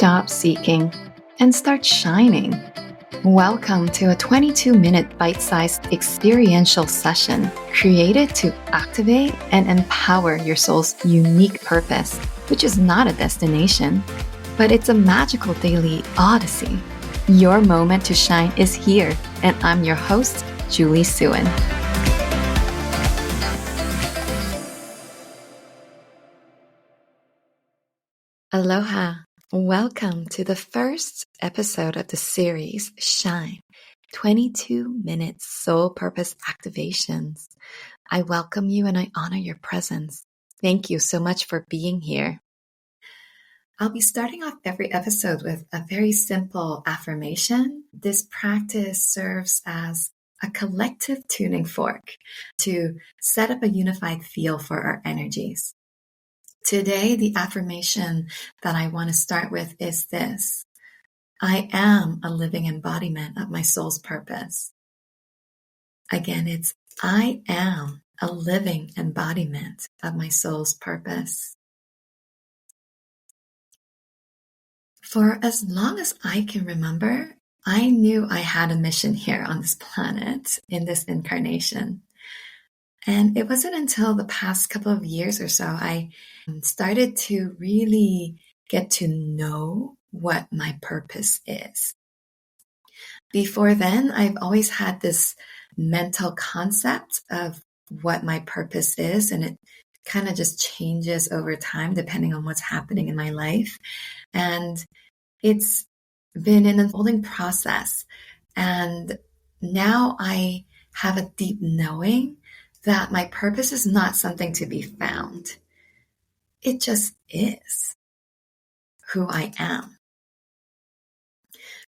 Stop seeking and start shining. Welcome to a 22-minute bite-sized experiential session created to activate and empower your soul's unique purpose, which is not a destination, but it's a magical daily odyssey. Your moment to shine is here, and I'm your host, Julie Suen. Aloha. Welcome to the first episode of the series, Shine, 22-minute soul purpose activations. I welcome you and I honor your presence. Thank you so much for being here. I'll be starting off every episode with a very simple affirmation. This practice serves as a collective tuning fork to set up a unified field for our energies. Today, the affirmation that I want to start with is this: I am a living embodiment of my soul's purpose. Again, it's I am a living embodiment of my soul's purpose. For as long as I can remember, I knew I had a mission here on this planet in this incarnation. And it wasn't until the past couple of years or so I started to really get to know what my purpose is. Before then, I've always had this mental concept of what my purpose is, and it kind of just changes over time depending on what's happening in my life. And it's been an unfolding process. And now I have a deep knowing that my purpose is not something to be found. It just is who I am.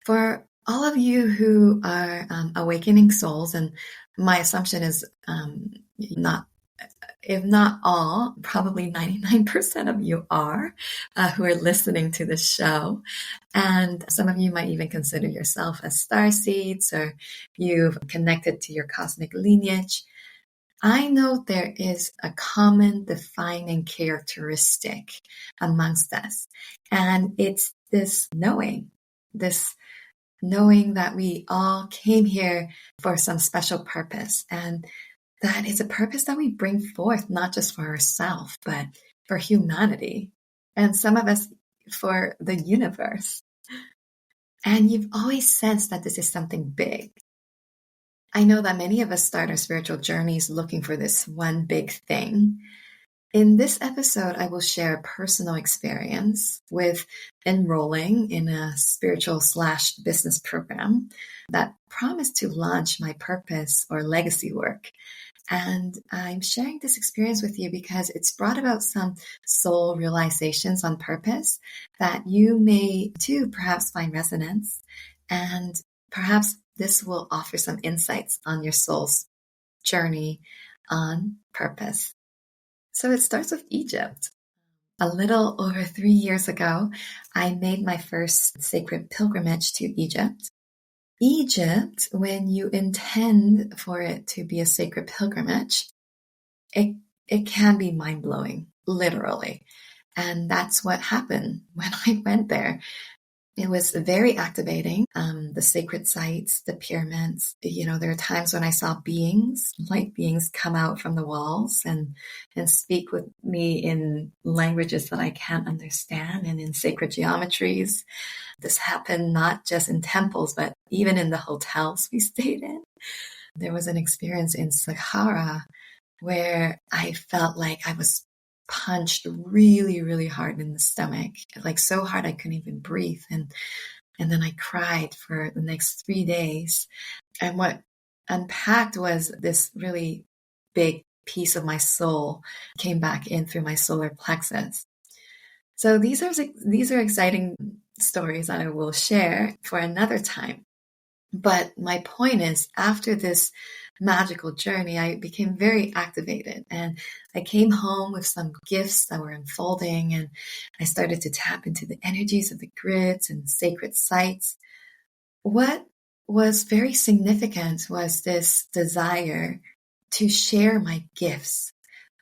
For all of you who are awakening souls, and my assumption is if not all, probably 99% of you are who are listening to this show. And some of you might even consider yourself as starseeds, or you've connected to your cosmic lineage. I know there is a common defining characteristic amongst us, and it's this knowing that we all came here for some special purpose, and that is a purpose that we bring forth not just for ourselves, but for humanity, and some of us for the universe. And you've always sensed that this is something big. I know that many of us start our spiritual journeys looking for this one big thing. In this episode, I will share a personal experience with enrolling in a spiritual/business program that promised to launch my purpose or legacy work. And I'm sharing this experience with you because it's brought about some soul realizations on purpose that you may too perhaps find resonance, and perhaps this will offer some insights on your soul's journey on purpose. So it starts with Egypt. A little over 3 years ago, I made my first sacred pilgrimage to Egypt. Egypt, when you intend for it to be a sacred pilgrimage, it can be mind-blowing, literally. And that's what happened when I went there. It was very activating. The sacred sites, the pyramids, there are times when I saw light beings come out from the walls and speak with me in languages that I can't understand and in sacred geometries. This happened not just in temples, but even in the hotels we stayed in. There was an experience in Sahara where I felt like I was punched really, really hard in the stomach, like so hard I couldn't even breathe. And then I cried for the next 3 days. And what unpacked was this really big piece of my soul came back in through my solar plexus. So these are exciting stories that I will share for another time. But my point is, after this magical journey, I became very activated, and I came home with some gifts that were unfolding, and I started to tap into the energies of the grids and sacred sites. What was very significant was this desire to share my gifts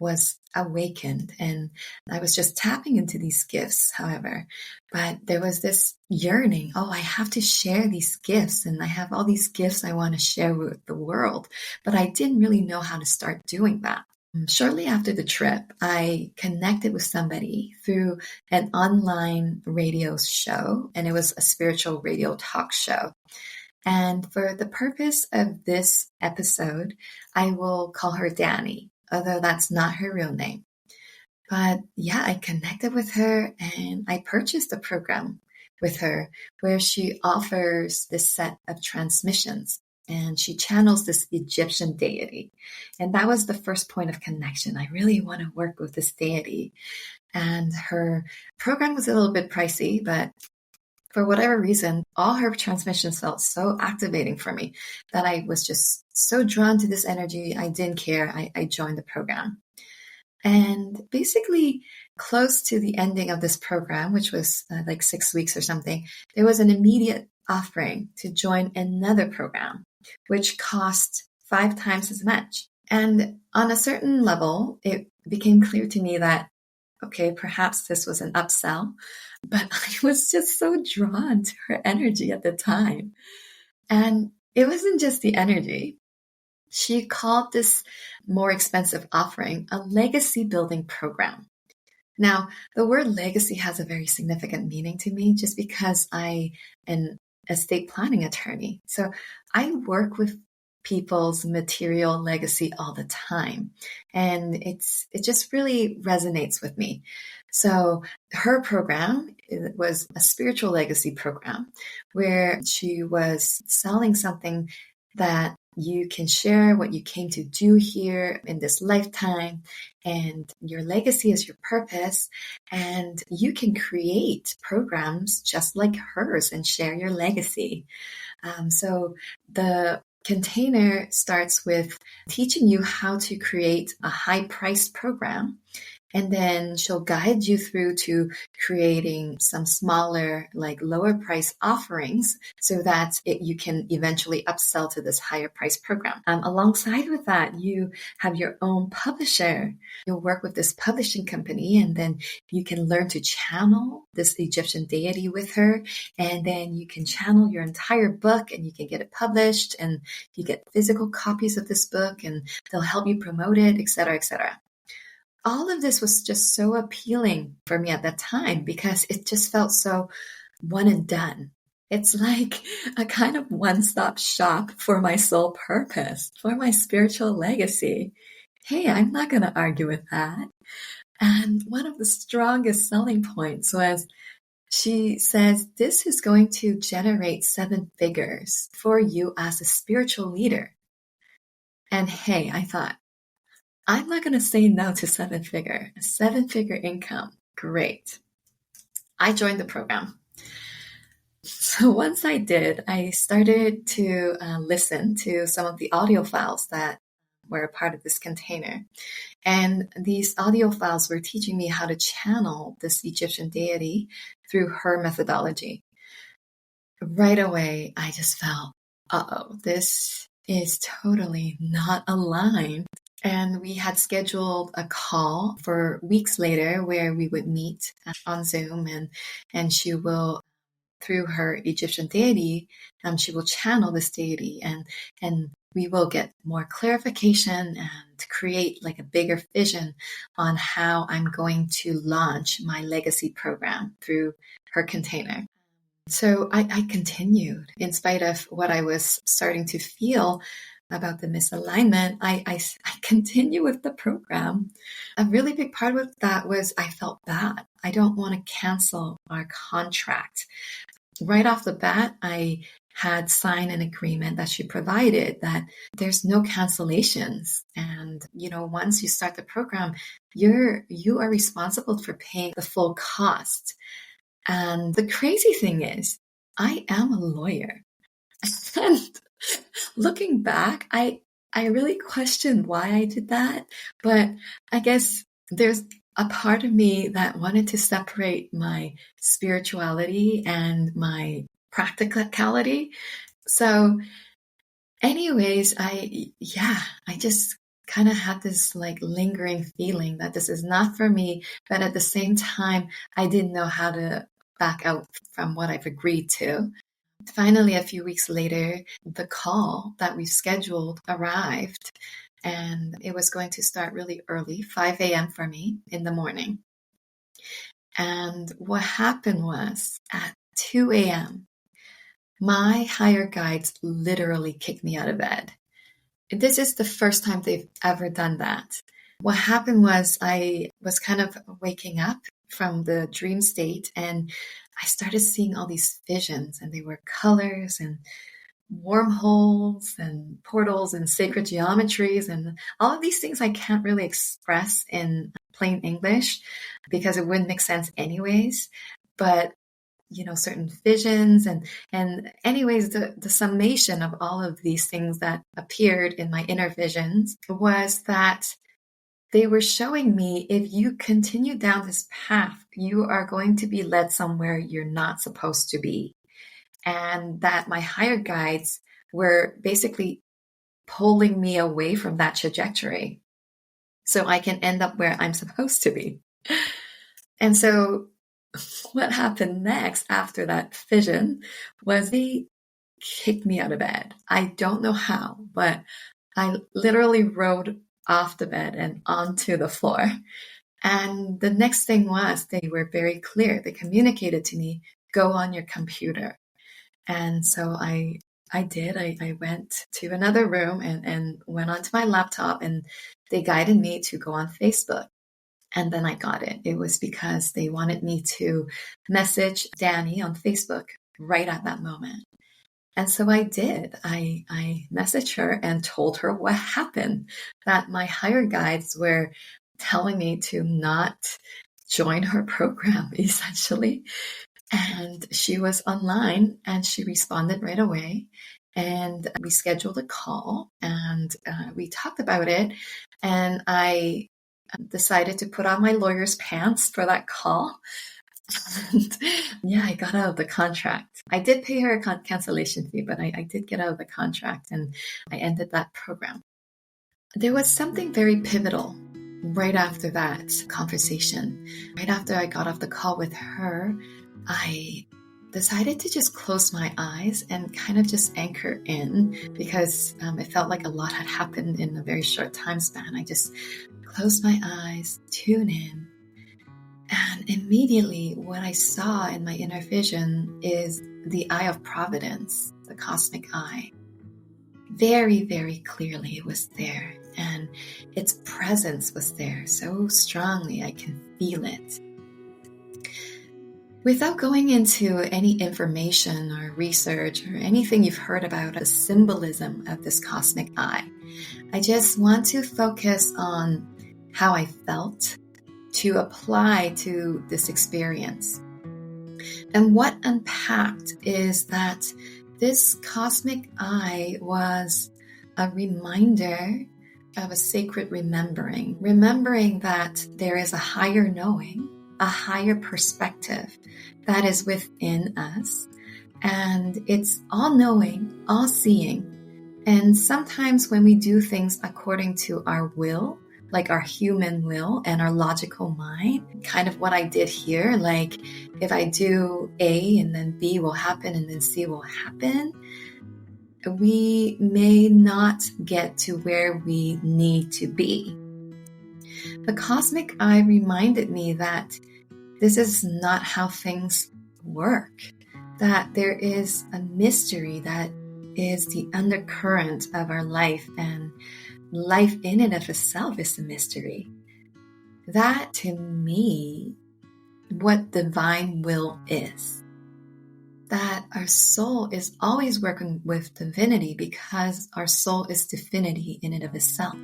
was awakened, and I was just tapping into these gifts, however. But there was this yearning, oh, I have to share these gifts, and I have all these gifts I want to share with the world. But I didn't really know how to start doing that. Shortly after the trip, I connected with somebody through an online radio show, and it was a spiritual radio talk show. And for the purpose of this episode, I will call her Danny, although that's not her real name. But yeah, I connected with her and I purchased a program with her where she offers this set of transmissions and she channels this Egyptian deity. And that was the first point of connection. I really want to work with this deity. And her program was a little bit pricey, but for whatever reason, all her transmissions felt so activating for me that I was just so drawn to this energy. I didn't care. I joined the program. And basically, close to the ending of this program, which was like 6 weeks or something, there was an immediate offering to join another program, which cost 5 times as much. And on a certain level, it became clear to me that, okay, perhaps this was an upsell, but I was just so drawn to her energy at the time. And it wasn't just the energy. She called this more expensive offering a legacy building program. Now, the word legacy has a very significant meaning to me just because I am an estate planning attorney. So I work with people's material legacy all the time. And it just really resonates with me. So her program was a spiritual legacy program where she was selling something that you can share what you came to do here in this lifetime, and your legacy is your purpose, and you can create programs just like hers and share your legacy. So the container starts with teaching you how to create a high-priced program. And then she'll guide you through to creating some smaller, like lower price offerings so that you can eventually upsell to this higher price program. Alongside with that, you have your own publisher. You'll work with this publishing company and then you can learn to channel this Egyptian deity with her. And then you can channel your entire book and you can get it published and you get physical copies of this book and they'll help you promote it, etc., etc. All of this was just so appealing for me at that time because it just felt so one and done. It's like a kind of one-stop shop for my soul purpose, for my spiritual legacy. Hey, I'm not going to argue with that. And one of the strongest selling points was she says, this is going to generate 7 figures for you as a spiritual leader. And hey, I thought, I'm not going to say no to 7-figure. A 7-figure income. Great. I joined the program. So once I did, I started to listen to some of the audio files that were a part of this container. And these audio files were teaching me how to channel this Egyptian deity through her methodology. Right away, I just felt, uh-oh, this is totally not aligned. And we had scheduled a call for weeks later where we would meet on Zoom and she will, through her Egyptian deity, she will channel this deity and we will get more clarification and create like a bigger vision on how I'm going to launch my legacy program through her container. So I continued in spite of what I was starting to feel about the misalignment. I continue with the program. A really big part of that was I felt bad. I don't want to cancel our contract. Right off the bat, I had signed an agreement that she provided that there's no cancellations. And, once you start the program, you are responsible for paying the full cost. And the crazy thing is, I am a lawyer. And looking back, I really questioned why I did that. But I guess there's a part of me that wanted to separate my spirituality and my practicality. So anyways, I just kind of had this like lingering feeling that this is not for me. But at the same time, I didn't know how to back out from what I've agreed to. Finally, a few weeks later, the call that we scheduled arrived, and it was going to start really early, 5 a.m. for me in the morning. And what happened was at 2 a.m., my higher guides literally kicked me out of bed. This is the first time they've ever done that. What happened was I was kind of waking up from the dream state, and I started seeing all these visions, and they were colors and wormholes and portals and sacred geometries and all of these things I can't really express in plain English because it wouldn't make sense anyways. But certain visions and anyways, the summation of all of these things that appeared in my inner visions was that they were showing me, if you continue down this path, you are going to be led somewhere you're not supposed to be. And that my higher guides were basically pulling me away from that trajectory so I can end up where I'm supposed to be. And so what happened next after that vision was they kicked me out of bed. I don't know how, but I literally rolled off the bed and onto the floor. And the next thing was they were very clear. They communicated to me, go on your computer. And so I did. I went to another room and went onto my laptop, and they guided me to go on Facebook. And then I got it. It was because they wanted me to message Danny on Facebook right at that moment. And so I did. I messaged her and told her what happened, that my higher guides were telling me to not join her program, essentially. And she was online and she responded right away. And we scheduled a call and we talked about it. And I decided to put on my lawyer's pants for that call. And yeah, I got out of the contract. I did pay her a cancellation fee, but I did get out of the contract and I ended that program. There was something very pivotal right after that conversation. Right after I got off the call with her, I decided to just close my eyes and kind of just anchor in because it felt like a lot had happened in a very short time span. I just closed my eyes, tune in, and immediately what I saw in my inner vision is the eye of providence, the cosmic eye. Very, very clearly it was there, and its presence was there so strongly I can feel it. Without going into any information or research or anything you've heard about the symbolism of this cosmic eye, I just want to focus on how I felt to apply to this experience. And what unpacked is that this cosmic eye was a reminder of a sacred remembering that there is a higher knowing, a higher perspective that is within us. And it's all-knowing, all-seeing. And sometimes when we do things according to our will, like our human will and our logical mind, kind of what I did here, like if I do A and then B will happen and then C will happen, we may not get to where we need to be. The cosmic eye reminded me that this is not how things work, that there is a mystery that is the undercurrent of our life, and life in and of itself is a mystery. That, to me, what divine will is. That our soul is always working with divinity because our soul is divinity in and of itself.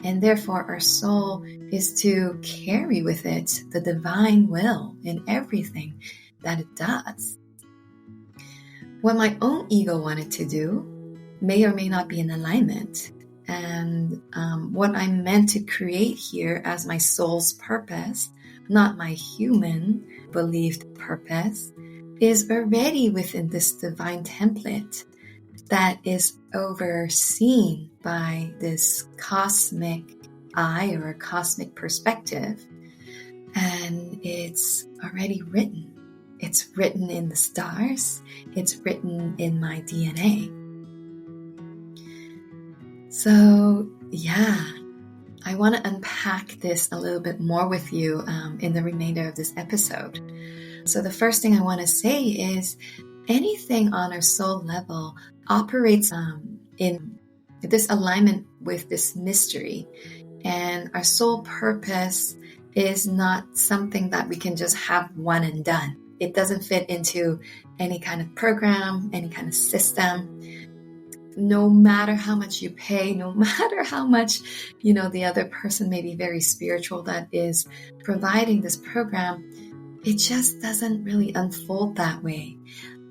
And therefore our soul is to carry with it the divine will in everything that it does. What my own ego wanted to do may or may not be in alignment. And what I'm meant to create here as my soul's purpose, not my human believed purpose, is already within this divine template. that is overseen by this cosmic eye or a cosmic perspective. And it's already written. It's written in the stars. It's written in my DNA. So, yeah, I want to unpack this a little bit more with you in the remainder of this episode. So the first thing I want to say is anything on our soul level operates in this alignment with this mystery. And our soul purpose is not something that we can just have one and done. It doesn't fit into any kind of program, any kind of system. No matter how much you pay, no matter how much, the other person may be very spiritual that is providing this program, it just doesn't really unfold that way.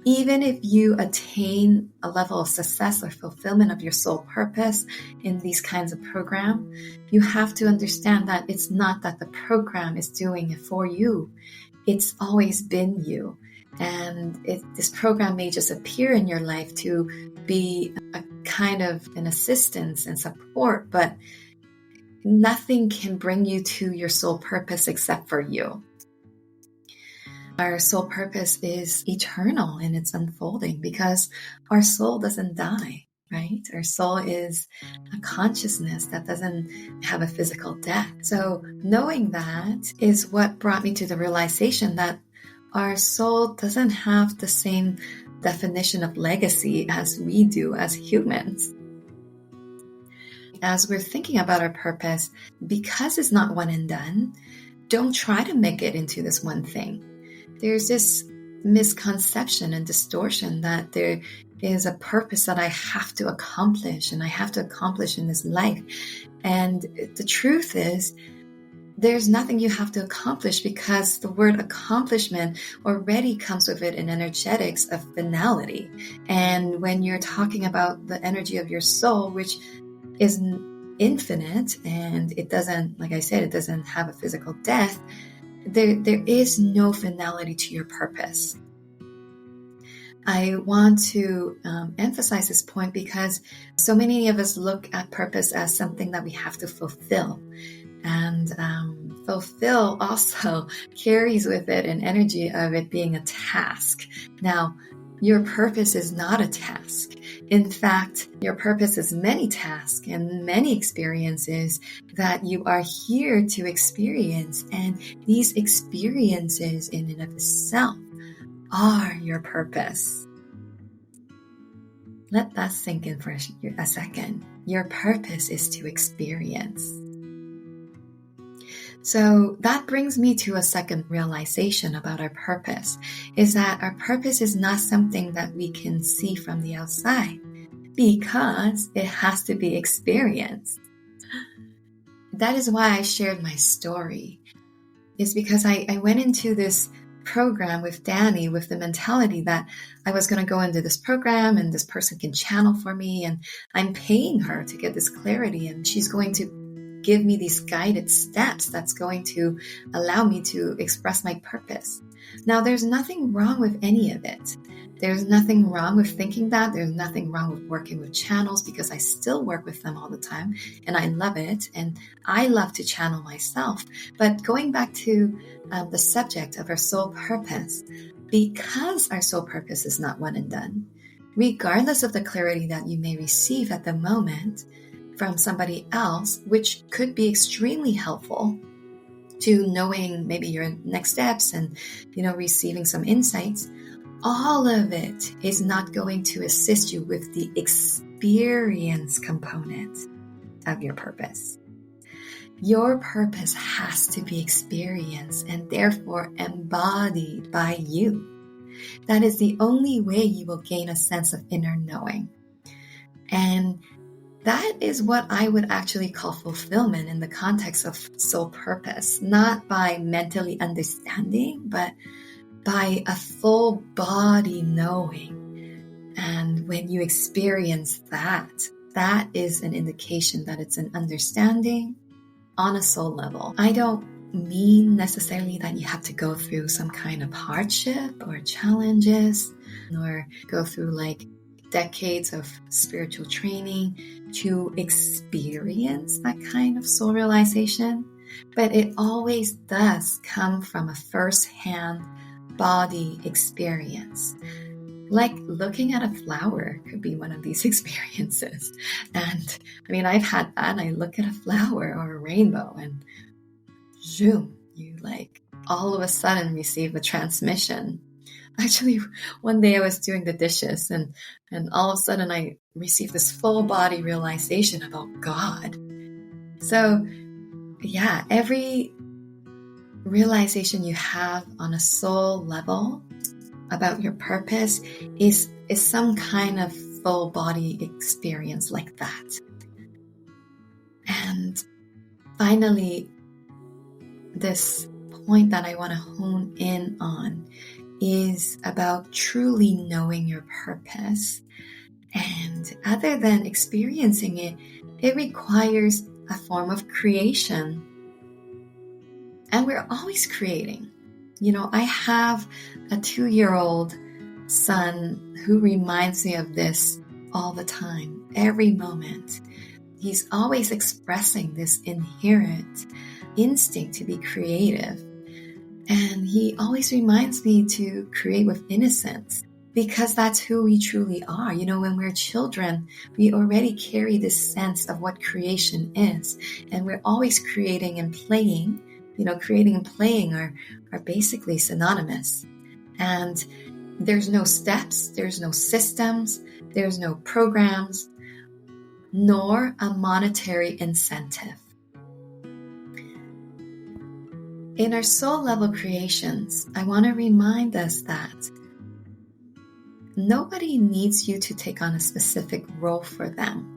Even if you attain a level of success or fulfillment of your soul purpose in these kinds of programs, you have to understand that it's not that the program is doing it for you. It's always been you. And this program may just appear in your life to be a kind of an assistance and support, but nothing can bring you to your soul purpose except for you. Our soul purpose is eternal in its unfolding because our soul doesn't die, right? Our soul is a consciousness that doesn't have a physical death. So knowing that is what brought me to the realization that our soul doesn't have the same definition of legacy as we do as humans. As we're thinking about our purpose, because it's not one and done, don't try to make it into this one thing. There's this misconception and distortion that there is a purpose that I have to accomplish and I have to accomplish in this life. And the truth is, there's nothing you have to accomplish because the word accomplishment already comes with it in energetics of finality. And when you're talking about the energy of your soul, which is infinite and it doesn't, like I said, it doesn't have a physical death, there is no finality to your purpose. I want to emphasize this point because so many of us look at purpose as something that we have to fulfill. And fulfill also carries with it an energy of it being a task. Now, your purpose is not a task. In fact, your purpose is many tasks and many experiences that you are here to experience. And these experiences in and of itself are your purpose. Let that sink in for a second. Your purpose is to experience. So that brings me to a second realization about our purpose, is that our purpose is not something that we can see from the outside because it has to be experienced. That is why I shared my story, is because I went into this program with Danny with the mentality that I was going to go into this program and this person can channel for me and I'm paying her to get this clarity and she's going to give me these guided steps that's going to allow me to express my purpose. Now, there's nothing wrong with any of it. There's nothing wrong with thinking that. There's nothing wrong with working with channels because I still work with them all the time and I love it and I love to channel myself. But going back to the subject of our soul purpose, because our soul purpose is not one and done, regardless of the clarity that you may receive at the moment, from somebody else, which could be extremely helpful to knowing maybe your next steps and, receiving some insights, all of it is not going to assist you with the experience component of your purpose. Your purpose has to be experienced and therefore embodied by you. That is the only way you will gain a sense of inner knowing. And that is what I would actually call fulfillment in the context of soul purpose, not by mentally understanding, but by a full body knowing. And when you experience that, that is an indication that it's an understanding on a soul level. I don't mean necessarily that you have to go through some kind of hardship or challenges or go through decades of spiritual training to experience that kind of soul realization, but it always does come from a first-hand body experience. Like looking at a flower could be one of these experiences. And I mean, I've had that, and I look at a flower or a rainbow and zoom, you like all of a sudden receive a transmission. Actually, one day I was doing the dishes and all of a sudden I received this full body realization about God. So yeah, every realization you have on a soul level about your purpose is some kind of full body experience like that. And finally, this point that I want to hone in on is about truly knowing your purpose. And other than experiencing it, it requires a form of creation. And we're always creating. You know, I have a 2-year-old son who reminds me of this all the time, every moment. He's always expressing this inherent instinct to be creative. And he always reminds me to create with innocence, because that's who we truly are. You know, when we're children, we already carry this sense of what creation is. And we're always creating and playing. You know, creating and playing are basically synonymous. And there's no steps, there's no systems, there's no programs, nor a monetary incentive. In our soul level creations, I want to remind us that nobody needs you to take on a specific role for them.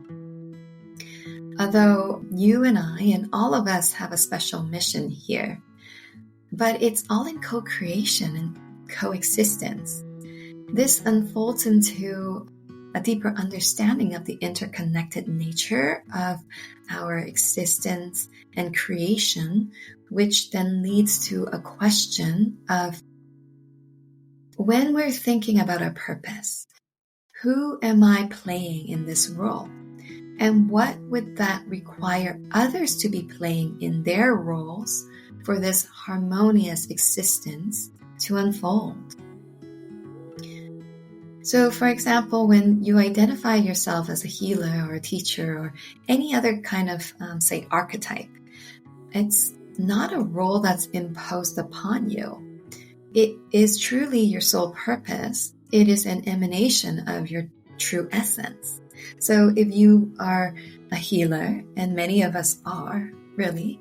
Although you and I and all of us have a special mission here, but it's all in co-creation and coexistence. This unfolds into a deeper understanding of the interconnected nature of our existence and creation, which then leads to a question of, when we're thinking about our purpose, who am I playing in this role? And what would that require others to be playing in their roles for this harmonious existence to unfold? So, for example, when you identify yourself as a healer or a teacher or any other kind of, say, archetype, it's not a role that's imposed upon you. It is truly your soul purpose. It is an emanation of your true essence. So if you are a healer, and many of us are, really,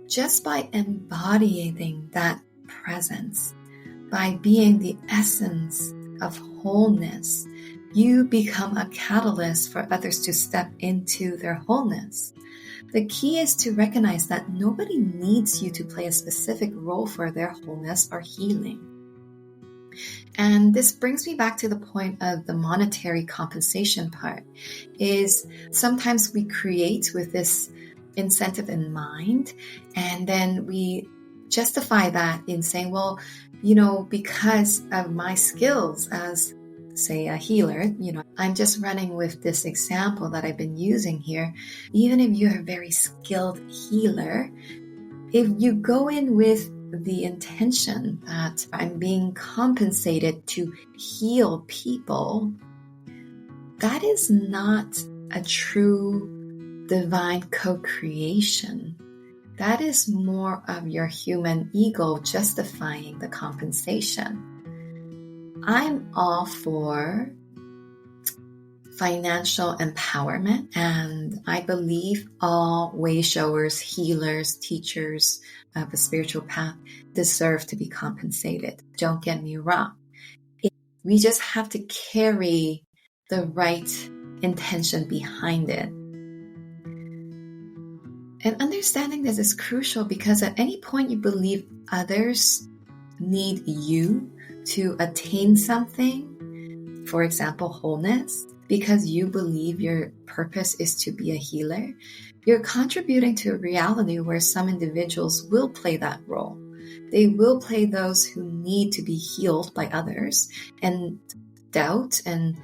just by embodying that presence, by being the essence of wholeness, you become a catalyst for others to step into their wholeness. The key is to recognize that nobody needs you to play a specific role for their wholeness or healing. And this brings me back to the point of the monetary compensation part, is sometimes we create with this incentive in mind, and then we justify that in saying, well, you know, because of my skills as, say, a healer, you know, I'm just running with this example that I've been using here. Even if you're a very skilled healer, if you go in with the intention that I'm being compensated to heal people, that is not a true divine co-creation. That is more of your human ego justifying the compensation. I'm all for financial empowerment, and I believe all way showers, healers, teachers of a spiritual path deserve to be compensated. Don't get me wrong. We just have to carry the right intention behind it. And understanding this is crucial, because at any point you believe others need you to attain something, for example, wholeness, because you believe your purpose is to be a healer, you're contributing to a reality where some individuals will play that role. They will play those who need to be healed by others, and doubt and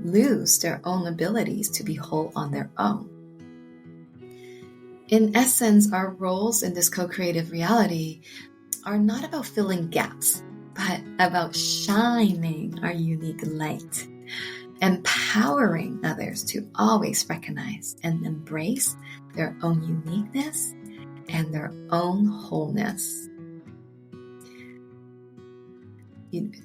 lose their own abilities to be whole on their own. In essence, our roles in this co-creative reality are not about filling gaps, but about shining our unique light, empowering others to always recognize and embrace their own uniqueness and their own wholeness.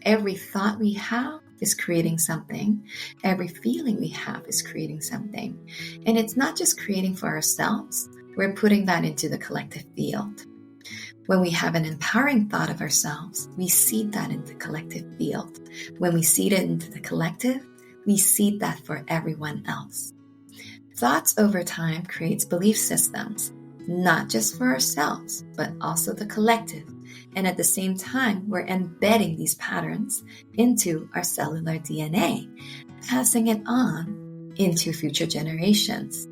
Every thought we have is creating something. Every feeling we have is creating something. And it's not just creating for ourselves. We're putting that into the collective field. When we have an empowering thought of ourselves, we seed that into the collective field. When we seed it into the collective, we seed that for everyone else. Thoughts over time creates belief systems, not just for ourselves, but also the collective. And at the same time, we're embedding these patterns into our cellular DNA, passing it on into future generations.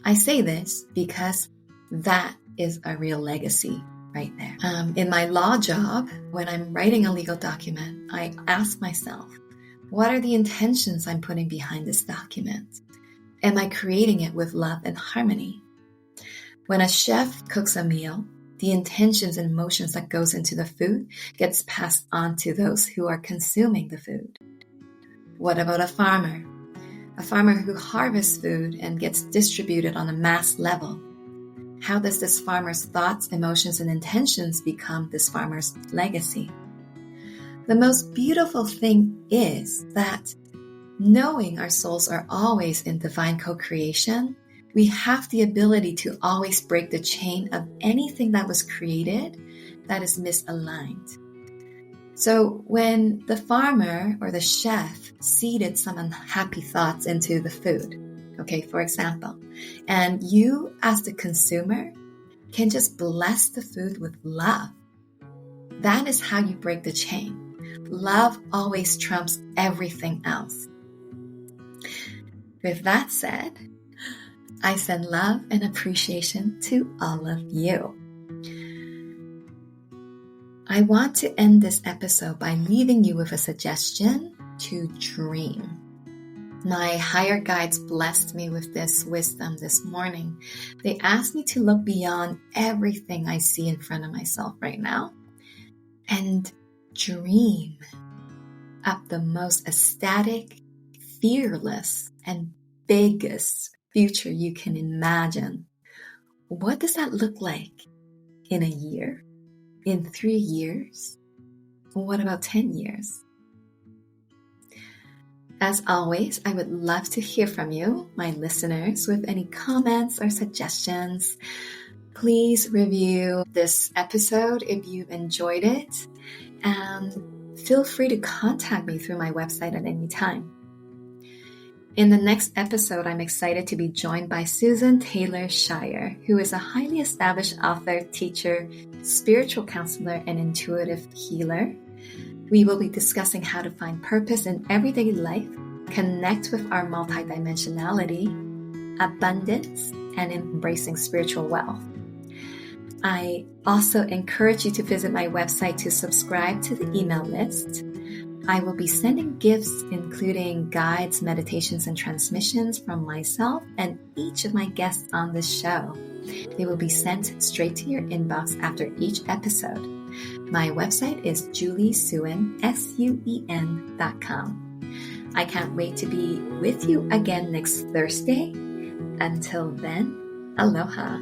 I say this because that is a real legacy right there. In my law job, when I'm writing a legal document, I ask myself, what are the intentions I'm putting behind this document? Am I creating it with love and harmony? When a chef cooks a meal, the intentions and emotions that goes into the food gets passed on to those who are consuming the food. What about a farmer? A farmer who harvests food and gets distributed on a mass level. How does this farmer's thoughts, emotions, and intentions become this farmer's legacy? The most beautiful thing is that knowing our souls are always in divine co-creation, we have the ability to always break the chain of anything that was created that is misaligned. So when the farmer or the chef seeded some unhappy thoughts into the food, okay, for example, and you as the consumer can just bless the food with love, that is how you break the chain. Love always trumps everything else. With that said, I send love and appreciation to all of you. I want to end this episode by leaving you with a suggestion to dream. My higher guides blessed me with this wisdom this morning. They asked me to look beyond everything I see in front of myself right now and dream up the most ecstatic, fearless, and biggest future you can imagine. What does that look like in a year? In 3 years? What about 10 years? As always, I would love to hear from you, my listeners, with any comments or suggestions. Please review this episode if you've enjoyed it, and feel free to contact me through my website at any time. In the next episode, I'm excited to be joined by Susan Taylor Shire, who is a highly established author, teacher, spiritual counselor, and intuitive healer. We will be discussing how to find purpose in everyday life, connect with our multidimensionality, abundance, and embracing spiritual wealth. I also encourage you to visit my website to subscribe to the email list. I will be sending gifts, including guides, meditations, and transmissions from myself and each of my guests on this show. They will be sent straight to your inbox after each episode. My website is juliesuen, SUEN.com. I can't wait to be with you again next Thursday. Until then, aloha.